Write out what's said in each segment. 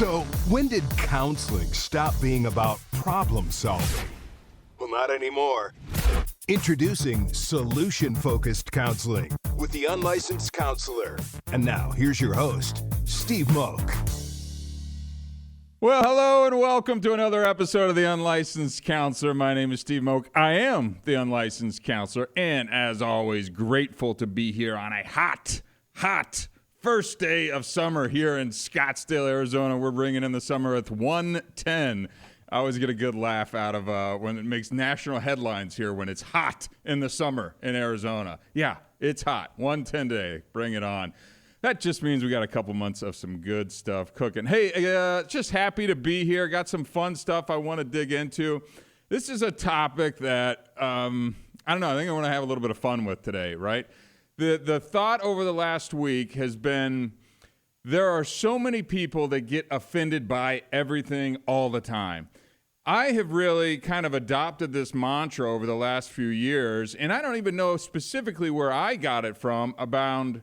So, when did counseling stop being about problem solving? Well, not anymore. Introducing solution-focused counseling with the unlicensed counselor. And now, here's your host, Steve Moak. Well, hello and welcome to another episode of The Unlicensed Counselor. My name is Steve Moak. I am the Unlicensed Counselor, and as always, grateful to be here on a hot first day of summer here in Scottsdale, Arizona. We're bringing in the summer with 110. I always get a good laugh out of when it makes national headlines here when it's hot in the summer in Arizona. Yeah, it's hot. 110 today. Bring it on. That just means we got a couple months of some good stuff cooking. Hey, just happy to be here. Got some fun stuff I want to dig into. This is a topic that, I don't know, I think I want to have a little bit of fun with today, right? The thought over the last week has been there are so many people that get offended by everything all the time. I have really kind of adopted this mantra over the last few years, and I don't even know specifically where I got it from about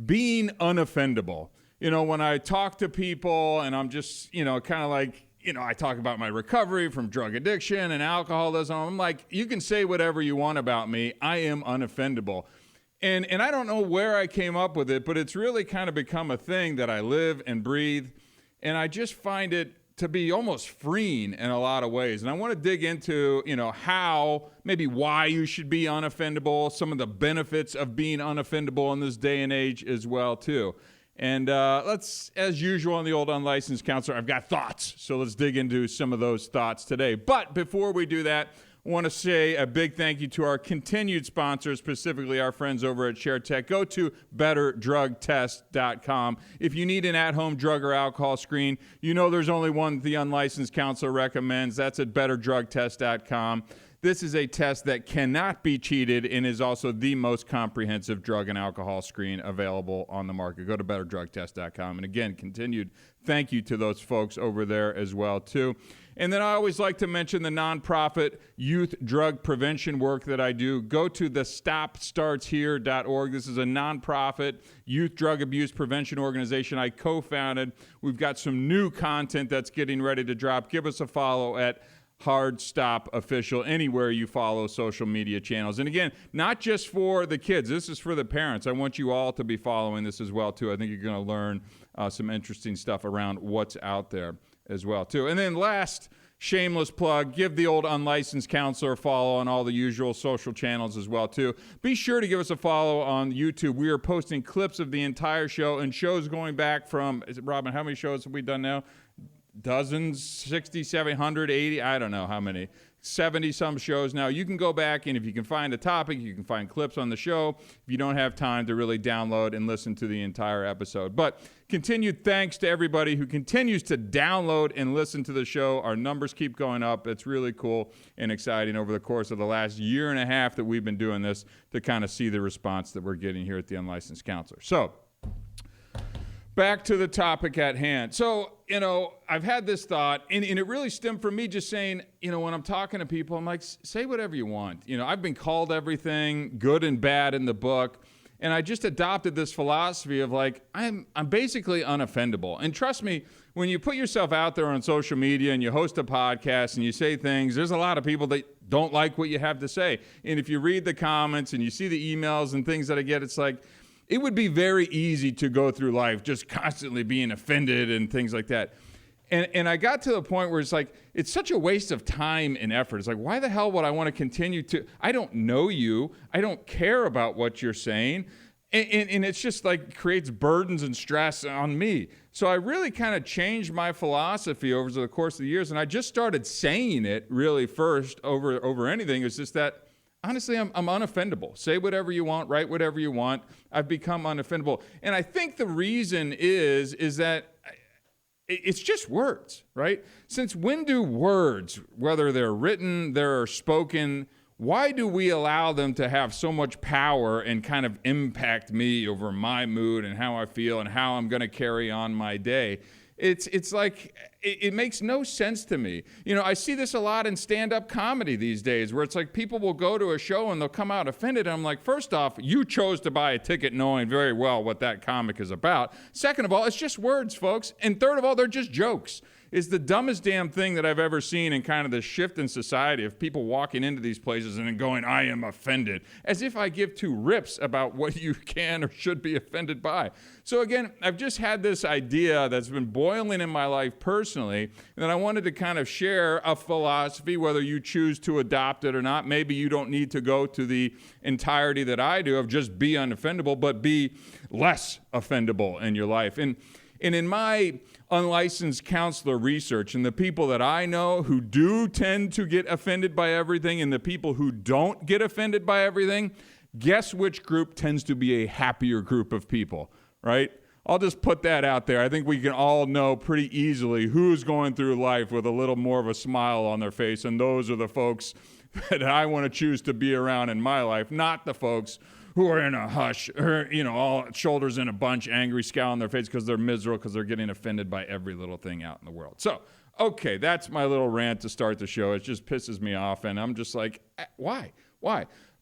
being unoffendable. You know, when I talk to people and I'm just, kind of like, I talk about my recovery from drug addiction and alcoholism. I'm like, you can say whatever you want about me. I am unoffendable. And I don't know where I came up with it, but it's really kind of become a thing that I live and breathe. And I just find it to be almost freeing in a lot of ways. And I want to dig into, how, maybe why you should be unoffendable, some of the benefits of being unoffendable in this day and age as well, too. And let's, as usual on the old Unlicensed Counselor, I've got thoughts. So let's dig into some of those thoughts today. But before we do that, I want to say a big thank you to our continued sponsors, specifically our friends over at ShareTech. Go to betterdrugtest.com. If you need an at-home drug or alcohol screen, there's only one the Unlicensed Counselor recommends. That's at betterdrugtest.com. This is a test that cannot be cheated and is also the most comprehensive drug and alcohol screen available on the market. Go to betterdrugtest.com. And again, continued thank you to those folks over there as well, too. And then I always like to mention the nonprofit youth drug prevention work that I do. Go to the stopstartshere.org. This is a nonprofit youth drug abuse prevention organization I co-founded. We've got some new content that's getting ready to drop. Give us a follow at Hard Stop Official, anywhere you follow social media channels. And again, not just for the kids. This is for the parents. I want you all to be following this as well, too. I think you're going to learn some interesting stuff around what's out there as well, too. And then last, shameless plug, give the old Unlicensed Counselor a follow on all the usual social channels as well, too. Be sure to give us a follow on YouTube. We are posting clips of the entire show and shows going back from, Robin, how many shows have we done now? Dozens, 60, 700, 80, I don't know how many, 70-some shows now. You can go back, and if you can find a topic, you can find clips on the show if you don't have time to really download and listen to the entire episode. But continued thanks to everybody who continues to download and listen to the show. Our numbers keep going up. It's really cool and exciting over the course of the last year and a half that we've been doing this to kind of see the response that we're getting here at the Unlicensed Counselor. So, back to the topic at hand. So, I've had this thought, and it really stemmed from me just saying, when I'm talking to people, I'm like, say whatever you want. I've been called everything, good and bad in the book, and I just adopted this philosophy of like, I'm basically unoffendable. And trust me, when you put yourself out there on social media and you host a podcast and you say things, there's a lot of people that don't like what you have to say. And if you read the comments and you see the emails and things that I get, it's like, it would be very easy to go through life just constantly being offended and things like that. And I got to the point where it's like, it's such a waste of time and effort. It's like, why the hell would I want to continue to? I don't know you. I don't care about what you're saying. And it's just like creates burdens and stress on me. So I really kind of changed my philosophy over the course of the years. And I just started saying it really first over anything. It's just that, honestly, I'm unoffendable. Say whatever you want, write whatever you want. I've become unoffendable. And I think the reason is that it's just words, right? Since when do words, whether they're written, they're spoken, why do we allow them to have so much power and kind of impact me over my mood and how I feel and how I'm going to carry on my day? It's like, it makes no sense to me. You know, I see this a lot in stand-up comedy these days where it's like people will go to a show and they'll come out offended. And I'm like, first off, you chose to buy a ticket knowing very well what that comic is about. Second of all, it's just words, folks. And third of all, they're just jokes. It's the dumbest damn thing that I've ever seen in kind of the shift in society of people walking into these places and then going, I am offended, as if I give two rips about what you can or should be offended by. So again, I've just had this idea that's been boiling in my life personally, and I wanted to kind of share a philosophy, whether you choose to adopt it or not. Maybe you don't need to go to the entirety that I do of just be unoffendable, but be less offendable in your life. And in my unlicensed counselor research, and the people that I know who do tend to get offended by everything and the people who don't get offended by everything, guess which group tends to be a happier group of people, right? I'll just put that out there. I think we can all know pretty easily who's going through life with a little more of a smile on their face, and those are the folks that I want to choose to be around in my life, not the folks who are in a hush, or, you know, all shoulders in a bunch, angry scowl on their face because they're miserable because they're getting offended by every little thing out in the world. So, okay, that's my little rant to start the show. It just pisses me off, and I'm just like, why?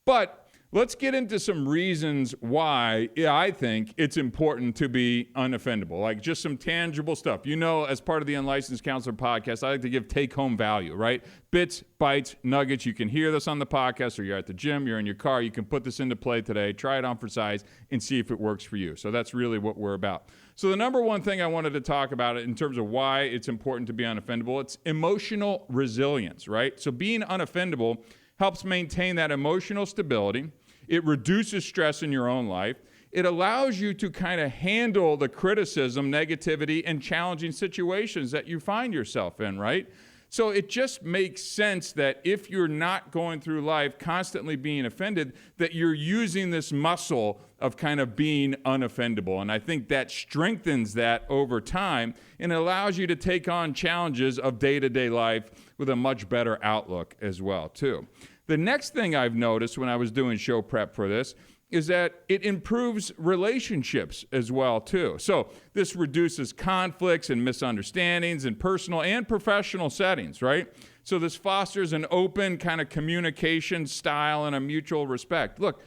But let's get into some reasons why I think it's important to be unoffendable, like just some tangible stuff. You know, as part of the Unlicensed Counselor podcast, I like to give take-home value, right? Bits, bites, nuggets. You can hear this on the podcast, or you're at the gym, you're in your car. You can put this into play today, try it on for size, and see if it works for you. So that's really what we're about. So the number one thing I wanted to talk about in terms of why it's important to be unoffendable, it's emotional resilience, right? So being unoffendable helps maintain that emotional stability. It reduces stress in your own life. It allows you to kind of handle the criticism, negativity, and challenging situations that you find yourself in, right? So it just makes sense that if you're not going through life constantly being offended, that you're using this muscle of kind of being unoffendable. And I think that strengthens that over time and allows you to take on challenges of day-to-day life with a much better outlook as well, too. The next thing I've noticed when I was doing show prep for this is that it improves relationships as well, too. So this reduces conflicts and misunderstandings in personal and professional settings, right? So this fosters an open kind of communication style and a mutual respect. Look,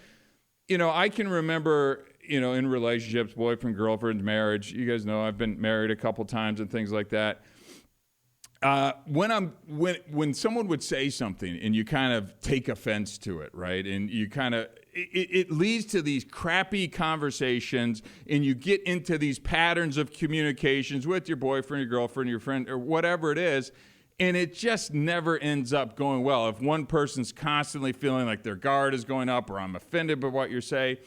you know, I can remember, you know, in relationships, boyfriend, girlfriend, marriage, you guys know I've been married a couple times and things like that. When someone would say something and you kind of take offense to it, right? And you kind of, it leads to these crappy conversations, and you get into these patterns of communications with your boyfriend, your girlfriend, your friend, or whatever it is, and it just never ends up going well. If one person's constantly feeling like their guard is going up, or I'm offended by what you say,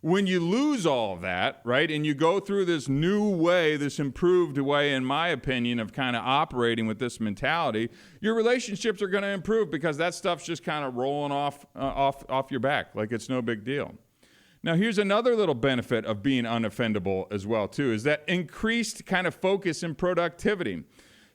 when you lose all of that, right, and you go through this new way, this improved way, in my opinion, of kind of operating with this mentality, your relationships are going to improve because that stuff's just kind of rolling off your back like it's no big deal. Now, here's another little benefit of being unoffendable as well, too, is that increased kind of focus and productivity.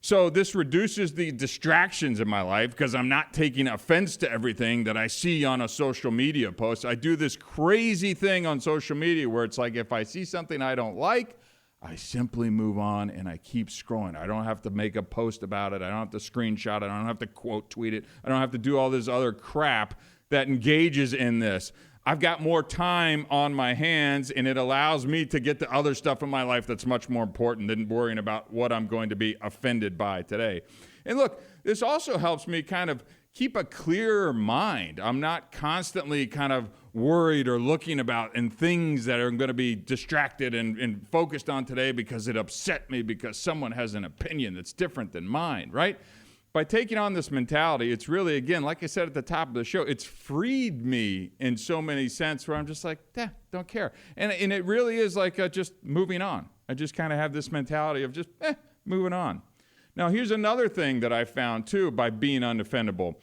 So this reduces the distractions in my life because I'm not taking offense to everything that I see on a social media post. I do this crazy thing on social media where it's like if I see something I don't like, I simply move on and I keep scrolling. I don't have to make a post about it. I don't have to screenshot it. I don't have to quote tweet it. I don't have to do all this other crap that engages in this. I've got more time on my hands, and it allows me to get to other stuff in my life that's much more important than worrying about what I'm going to be offended by today. And look, this also helps me kind of keep a clearer mind. I'm not constantly kind of worried or looking about and things that are going to be distracted and focused on today because it upset me because someone has an opinion that's different than mine, right? By taking on this mentality, it's really, again, like I said at the top of the show, it's freed me in so many sense where I'm just like, don't care. And it really is like just moving on. I just kind of have this mentality of just moving on. Now, here's another thing that I found, too, by being unoffendable.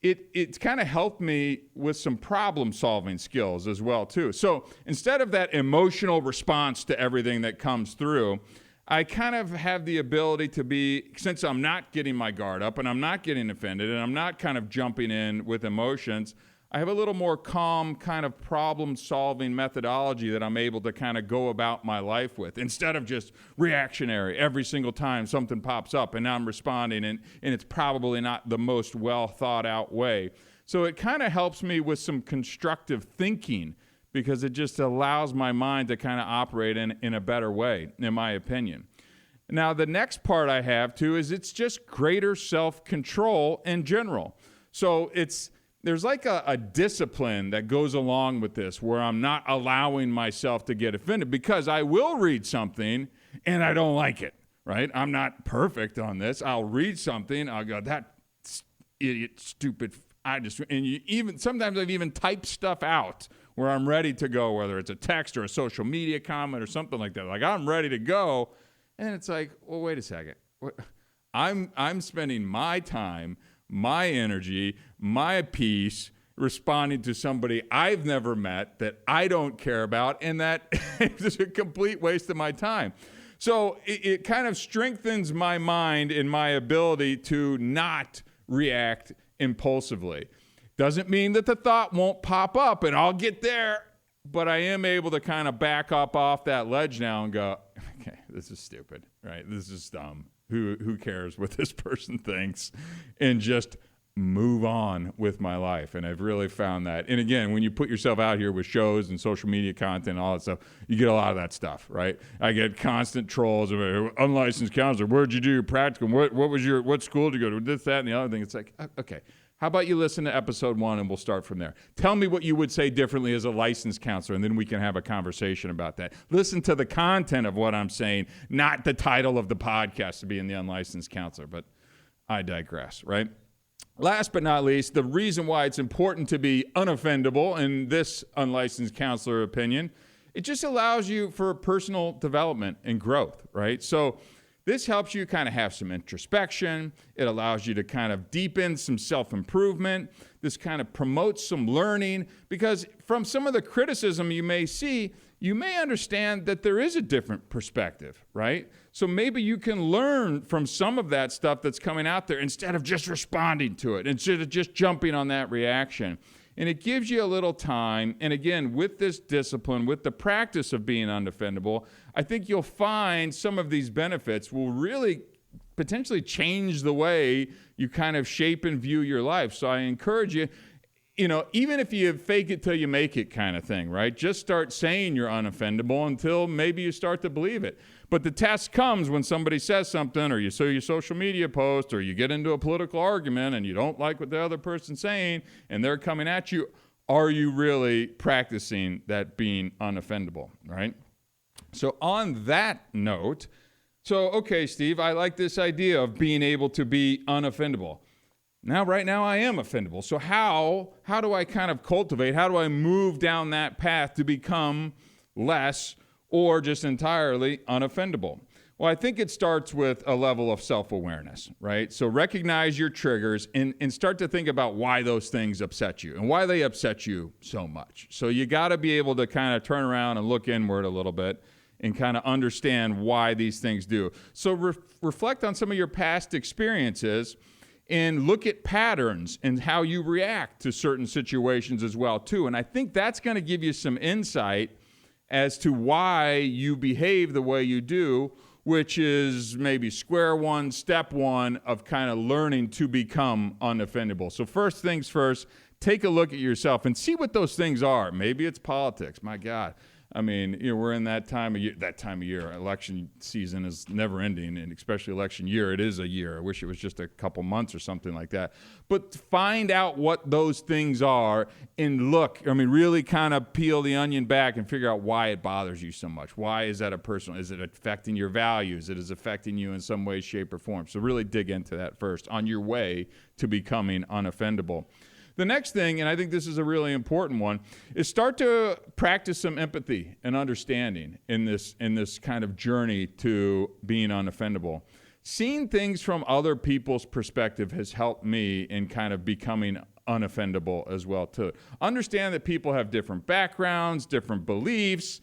It's kind of helped me with some problem-solving skills as well, too. So instead of that emotional response to everything that comes through, I kind of have the ability to be, since I'm not getting my guard up and I'm not getting offended and I'm not kind of jumping in with emotions, I have a little more calm kind of problem-solving methodology that I'm able to kind of go about my life with instead of just reactionary every single time something pops up and now I'm responding and it's probably not the most well-thought-out way. So it kind of helps me with some constructive thinking because it just allows my mind to kind of operate in a better way, in my opinion. Now, the next part I have, too, is it's just greater self-control in general. So there's like a discipline that goes along with this where I'm not allowing myself to get offended because I will read something and I don't like it, right? I'm not perfect on this. I'll read something, I'll go, that idiot, stupid, sometimes I've even typed stuff out where I'm ready to go, whether it's a text or a social media comment or something like that. Like, I'm ready to go. And it's like, well, wait a second. I'm spending my time, my energy, my peace responding to somebody I've never met that I don't care about, and that is a complete waste of my time. So it kind of strengthens my mind in my ability to not react impulsively. Doesn't mean that the thought won't pop up and I'll get there, but I am able to kind of back up off that ledge now and go, okay, this is stupid, right? This is dumb. Who cares what this person thinks? And just move on with my life. And I've really found that. And again, when you put yourself out here with shows and social media content and all that stuff, you get a lot of that stuff, right? I get constant trolls of unlicensed counselor. Where'd you do your practicum? What school did you go to? This, that, and the other thing. It's like, okay. How about you listen to episode 1 and we'll start from there. Tell me what you would say differently as a licensed counselor, and then we can have a conversation about that. Listen to the content of what I'm saying, not the title of the podcast to being the unlicensed counselor, but I digress, right? Last but not least, the reason why it's important to be unoffendable in this unlicensed counselor opinion, it just allows you for personal development and growth, right? So this helps you kind of have some introspection. It allows you to kind of deepen some self-improvement. This kind of promotes some learning because from some of the criticism you may see, you may understand that there is a different perspective, right? So maybe you can learn from some of that stuff that's coming out there instead of just responding to it, instead of just jumping on that reaction. And it gives you a little time. And again, with this discipline, with the practice of being unoffendable, I think you'll find some of these benefits will really potentially change the way you kind of shape and view your life. So I encourage you, even if you fake it till you make it kind of thing, right? Just start saying you're unoffendable until maybe you start to believe it. But the test comes when somebody says something, or you see your social media post, or you get into a political argument and you don't like what the other person's saying and they're coming at you. Are you really practicing that being unoffendable, right? So on that note, okay, Steve, I like this idea of being able to be unoffendable. Right now I am offendable. So how do I kind of cultivate, how do I move down that path to become less or just entirely unoffendable? Well, I think it starts with a level of self-awareness, right? So recognize your triggers and start to think about why those things upset you and why they upset you so much. So you got to be able to kind of turn around and look inward a little bit and kind of understand why these things do. So reflect on some of your past experiences and look at patterns and how you react to certain situations as well, too. And I think that's going to give you some insight as to why you behave the way you do, which is maybe square one, step one of kind of learning to become unoffendable. So first things first, take a look at yourself and see what those things are. Maybe it's politics. My God. I mean, we're in that time of year. Election season is never ending, and especially election year. It is a year. I wish it was just a couple months or something like that. But find out what those things are and really kind of peel the onion back and figure out why it bothers you so much. Why is that is it affecting your values? It is affecting you in some way, shape, or form. So really dig into that first on your way to becoming unoffendable. The next thing, and I think this is a really important one, is start to practice some empathy and understanding in this kind of journey to being unoffendable. Seeing things from other people's perspective has helped me in kind of becoming unoffendable as well, too. Understand that people have different backgrounds, different beliefs,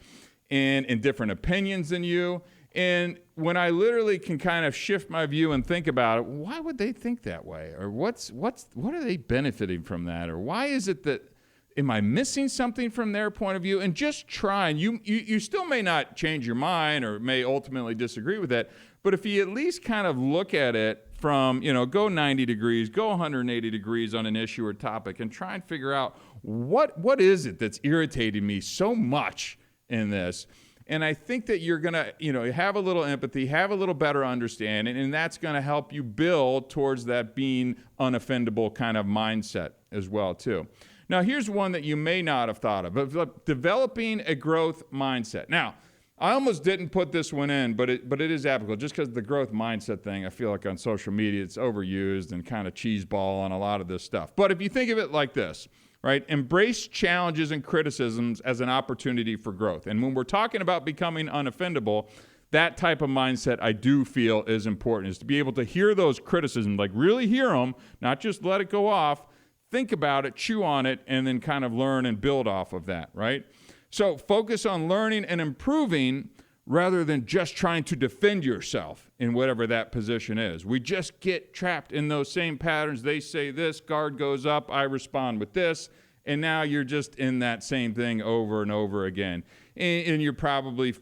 and different opinions than you. And when I literally can kind of shift my view and think about it, why would they think that way? Or what are they benefiting from that? Or why is it that am I missing something from their point of view? And just try, and you still may not change your mind or may ultimately disagree with that, but if you at least kind of look at it from, go 90 degrees, go 180 degrees on an issue or topic and try and figure out what is it that's irritating me so much in this. And I think that you're going to, have a little empathy, have a little better understanding, and that's going to help you build towards that being unoffendable kind of mindset as well, too. Now, here's one that you may not have thought of, but developing a growth mindset. Now, I almost didn't put this one in, but it is applicable, just because the growth mindset thing, I feel like on social media, it's overused and kind of cheeseball on a lot of this stuff. But if you think of it like this, right? Embrace challenges and criticisms as an opportunity for growth. And when we're talking about becoming unoffendable, that type of mindset I do feel is important, is to be able to hear those criticisms, like really hear them, not just let it go off, think about it, chew on it, and then kind of learn and build off of that, right? So focus on learning and improving rather than just trying to defend yourself in whatever that position is. We just get trapped in those same patterns. They say this, guard goes up, I respond with this, and now you're just in that same thing over and over again. And you're probably,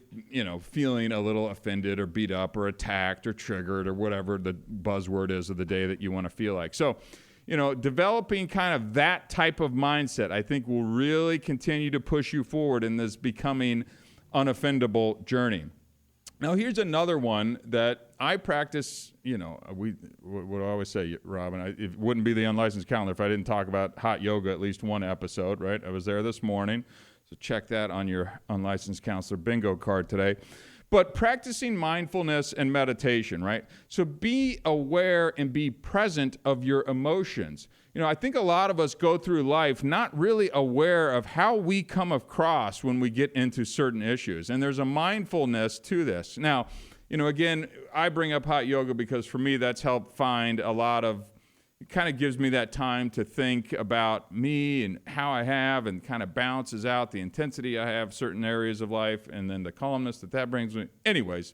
feeling a little offended or beat up or attacked or triggered or whatever the buzzword is of the day that you want to feel like. So, developing kind of that type of mindset, I think, will really continue to push you forward in this becoming unoffendable journey. Now, here's another one that I practice. What do I always say, Robin? It wouldn't be the Unlicensed Calendar if I didn't talk about hot yoga at least one episode, right? I was there this morning, so check that on your Unlicensed Counselor bingo card today. But practicing mindfulness and meditation, right? So be aware and be present of your emotions. I think a lot of us go through life not really aware of how we come across when we get into certain issues. And there's a mindfulness to this. Now, again, I bring up hot yoga because for me, that's helped find a lot of, it kind of gives me that time to think about me and how I have, and kind of balances out the intensity I have certain areas of life and then the calmness that brings me. Anyways,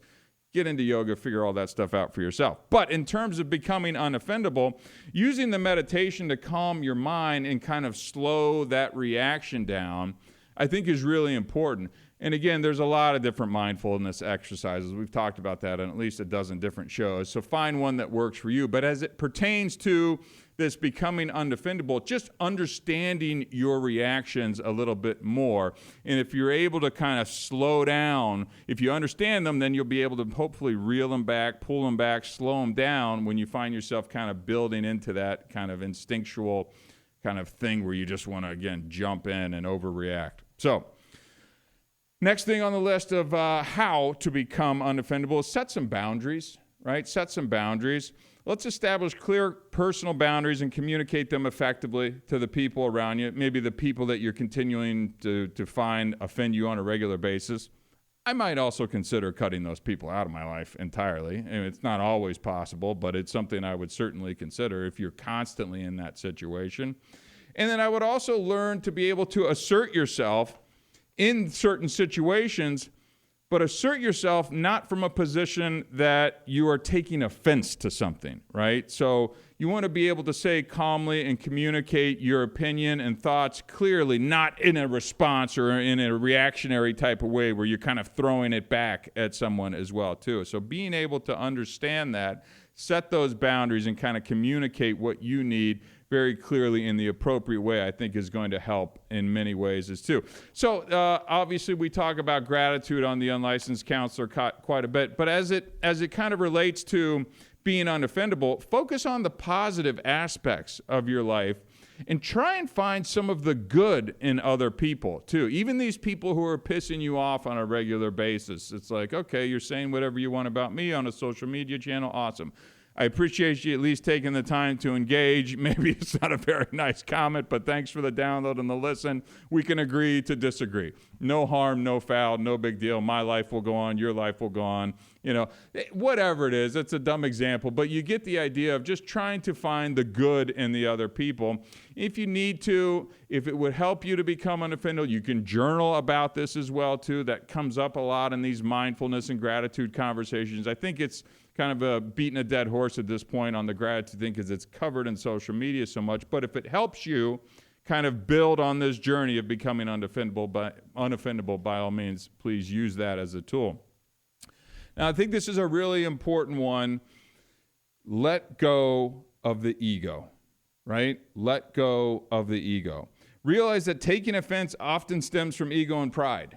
get into yoga, figure all that stuff out for yourself. But in terms of becoming unoffendable, using the meditation to calm your mind and kind of slow that reaction down, I think is really important. And again, there's a lot of different mindfulness exercises. We've talked about that on at least a dozen different shows. So find one that works for you. But as it pertains to this becoming unoffendable, just understanding your reactions a little bit more. And if you're able to kind of slow down, if you understand them, then you'll be able to hopefully reel them back, pull them back, slow them down when you find yourself kind of building into that kind of instinctual kind of thing where you just want to, again, jump in and overreact. So next thing on the list of how to become unoffendable is set some boundaries, right? Set some boundaries. Let's establish clear personal boundaries and communicate them effectively to the people around you, maybe the people that you're continuing to find offend you on a regular basis. I might also consider cutting those people out of my life entirely. And it's not always possible, but it's something I would certainly consider if you're constantly in that situation. And then I would also learn to be able to assert yourself in certain situations, but assert yourself not from a position that you are taking offense to something, right? So you want to be able to say calmly and communicate your opinion and thoughts clearly, not in a response or in a reactionary type of way where you're kind of throwing it back at someone as well, too. So being able to understand that, set those boundaries, and kind of communicate what you need very clearly in the appropriate way, I think is going to help in many ways as too. So obviously we talk about gratitude on the Unlicensed Counselor quite a bit, but as it kind of relates to being unoffendable, focus on the positive aspects of your life and try and find some of the good in other people too. Even these people who are pissing you off on a regular basis. It's like, okay, you're saying whatever you want about me on a social media channel. Awesome. I appreciate you at least taking the time to engage. Maybe it's not a very nice comment, but thanks for the download and the listen. We can agree to disagree. No harm, no foul, no big deal. My life will go on, your life will go on. Whatever it is, it's a dumb example, but you get the idea of just trying to find the good in the other people. If you need to, if it would help you to become unoffendable, you can journal about this as well, too. That comes up a lot in these mindfulness and gratitude conversations. I think it's kind of beating a dead horse at this point on the gratitude thing because it's covered in social media so much. But if it helps you kind of build on this journey of becoming unoffendable, by all means, please use that as a tool. Now, I think this is a really important one. Let go of the ego, right? Let go of the ego. Realize that taking offense often stems from ego and pride.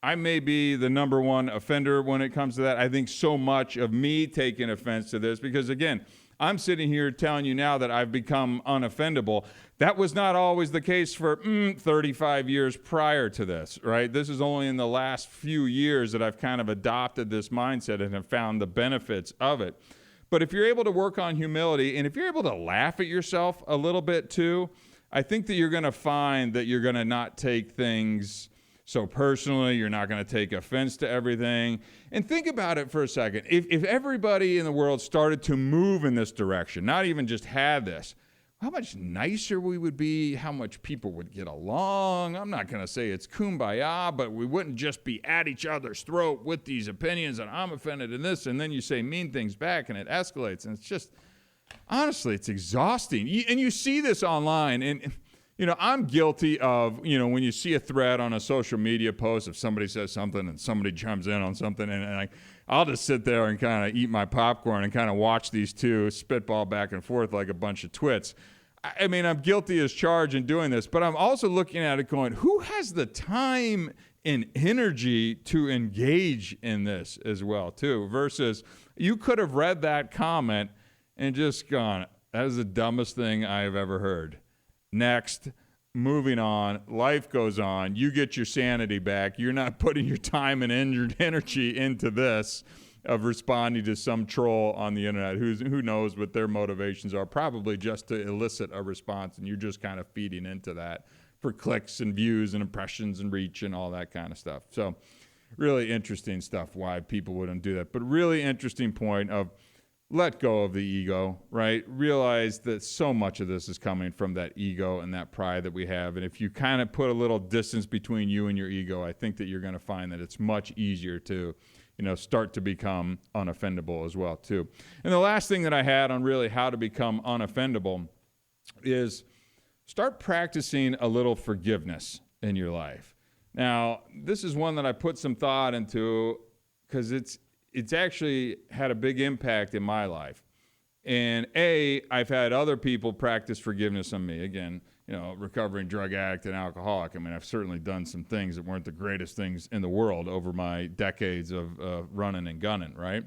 I may be the number one offender when it comes to that. I think so much of me taking offense to this because, again, I'm sitting here telling you now that I've become unoffendable. That was not always the case for 35 years prior to this, right? This is only in the last few years that I've kind of adopted this mindset and have found the benefits of it. But if you're able to work on humility, and if you're able to laugh at yourself a little bit too, I think that you're going to find that you're going to not take things so personally. You're not going to take offense to everything. And think about it for a second. If everybody in the world started to move in this direction, not even just had this, how much nicer we would be, how much people would get along. I'm not going to say it's kumbaya, but we wouldn't just be at each other's throat with these opinions and I'm offended in this, and then you say mean things back and it escalates. And it's just, honestly, it's exhausting. And you see this online. And, I'm guilty of, when you see a thread on a social media post, if somebody says something and somebody chimes in on something, and I'll just sit there and kind of eat my popcorn and kind of watch these two spitball back and forth like a bunch of twits. I mean, I'm guilty as charged in doing this, but I'm also looking at it going, who has the time and energy to engage in this as well, too? Versus you could have read that comment and just gone, that is the dumbest thing I have ever heard. Next, moving on, life goes on. You get your sanity back. You're not putting your time and energy into this of responding to some troll on the internet who knows what their motivations are, probably just to elicit a response, and you're just kind of feeding into that for clicks and views and impressions and reach and all that kind of stuff. So really interesting stuff why people wouldn't do that. But really interesting point of let go of the ego, right? Realize that so much of this is coming from that ego and that pride that we have. And if you kind of put a little distance between you and your ego, I think that you're going to find that it's much easier to start to become unoffendable as well, too. And the last thing that I had on really how to become unoffendable is start practicing a little forgiveness in your life. Now, this is one that I put some thought into because it's actually had a big impact in my life. And I've had other people practice forgiveness on me. Again, recovering drug addict and alcoholic. I mean, I've certainly done some things that weren't the greatest things in the world over my decades of running and gunning, right?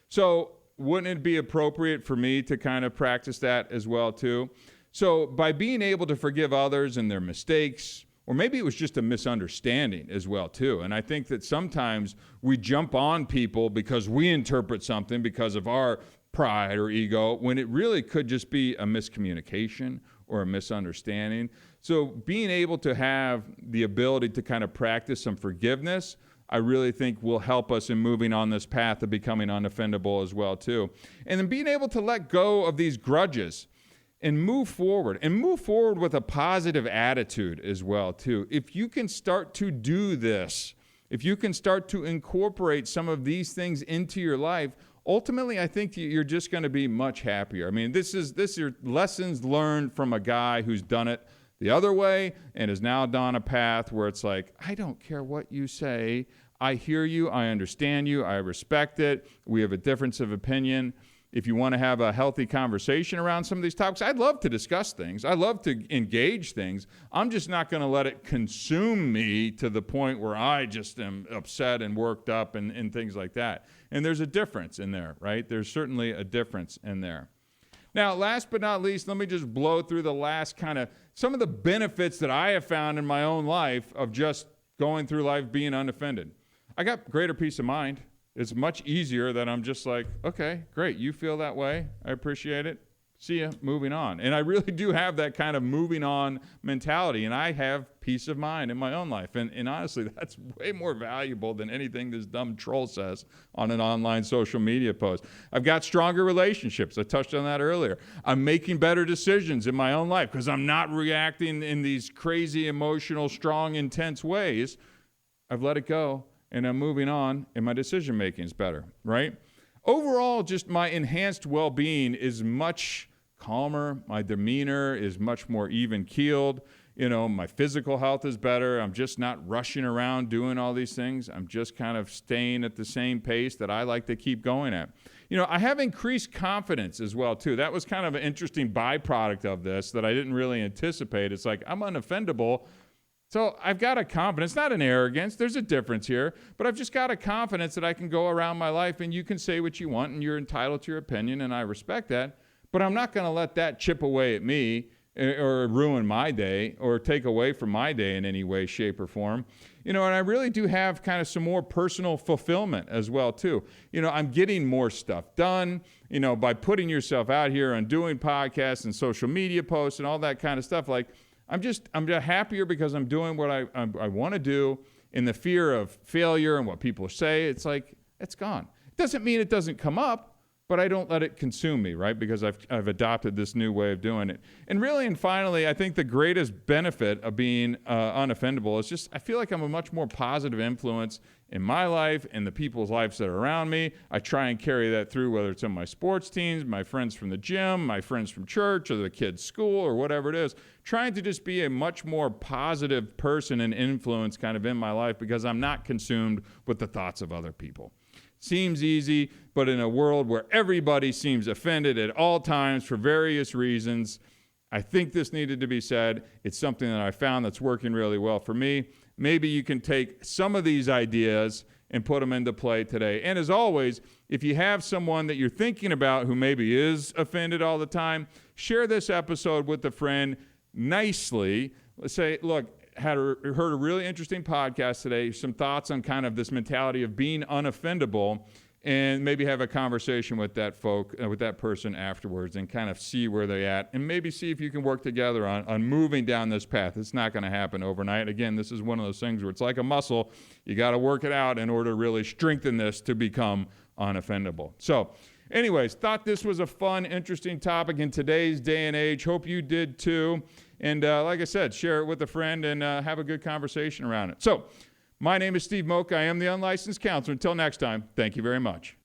So wouldn't it be appropriate for me to kind of practice that as well, too? So by being able to forgive others and their mistakes, or maybe it was just a misunderstanding as well, too. And I think that sometimes we jump on people because we interpret something because of our pride or ego, when it really could just be a miscommunication or a misunderstanding. So being able to have the ability to kind of practice some forgiveness, I really think will help us in moving on this path of becoming unoffendable as well, too. And then being able to let go of these grudges and move forward with a positive attitude as well, too. If you can start to do this, if you can start to incorporate some of these things into your life, ultimately, I think you're just going to be much happier. I mean, this is your lessons learned from a guy who's done it the other way and is now down a path where it's like, I don't care what you say. I hear you. I understand you. I respect it. We have a difference of opinion. If you want to have a healthy conversation around some of these topics, I'd love to discuss things. I love to engage things. I'm just not going to let it consume me to the point where I just am upset and worked up and things like that. And there's a difference in there, right? There's certainly a difference in there. Now, last but not least, let me just blow through the last kind of some of the benefits that I have found in my own life of just going through life being unoffended. I got greater peace of mind. It's much easier that I'm just like, okay, great, you feel that way. I appreciate it. See ya, moving on. And I really do have that kind of moving on mentality, and I have peace of mind in my own life. And honestly, that's way more valuable than anything this dumb troll says on an online social media post. I've got stronger relationships. I touched on that earlier. I'm making better decisions in my own life because I'm not reacting in these crazy, emotional, strong, intense ways. I've let it go. And I'm moving on, and my decision-making is better, right? Overall, just my enhanced well-being is much calmer. My demeanor is much more even-keeled. My physical health is better. I'm just not rushing around doing all these things. I'm just kind of staying at the same pace that I like to keep going at. I have increased confidence as well, too. That was kind of an interesting byproduct of this that I didn't really anticipate. It's like I'm unoffendable. So I've got a confidence, not an arrogance. There's a difference here. But I've just got a confidence that I can go around my life and you can say what you want and you're entitled to your opinion, and I respect that. But I'm not going to let that chip away at me or ruin my day or take away from my day in any way, shape, or form. And I really do have kind of some more personal fulfillment as well, too. I'm getting more stuff done, by putting yourself out here and doing podcasts and social media posts and all that kind of stuff. Like, I'm just happier because I'm doing what I want to do, and the fear of failure and what people say, it's like, it's gone. It doesn't mean it doesn't come up, but I don't let it consume me, right? Because I've adopted this new way of doing it. And really, and finally, I think the greatest benefit of being unoffendable is just I feel like I'm a much more positive influence in my life and the people's lives that are around me. I try and carry that through, whether it's on my sports teams, my friends from the gym, my friends from church, or the kids' school, or whatever it is. Trying to just be a much more positive person and influence kind of in my life because I'm not consumed with the thoughts of other people. Seems easy, but in a world where everybody seems offended at all times for various reasons, I think this needed to be said. It's something that I found that's working really well for me. Maybe you can take some of these ideas and put them into play today. And as always, if you have someone that you're thinking about who maybe is offended all the time, share this episode with a friend nicely. Let's say, look, heard a really interesting podcast today, some thoughts on kind of this mentality of being unoffendable, and maybe have a conversation with that person afterwards and kind of see where they're at, and maybe see if you can work together on moving down this path. It's not going to happen overnight. Again, this is one of those things where it's like a muscle. You got to work it out in order to really strengthen this to become unoffendable. So anyways, thought this was a fun, interesting topic in today's day and age. Hope you did too. And like I said, share it with a friend and have a good conversation around it. So my name is Steve Moak. I am the unlicensed counselor. Until next time, thank you very much.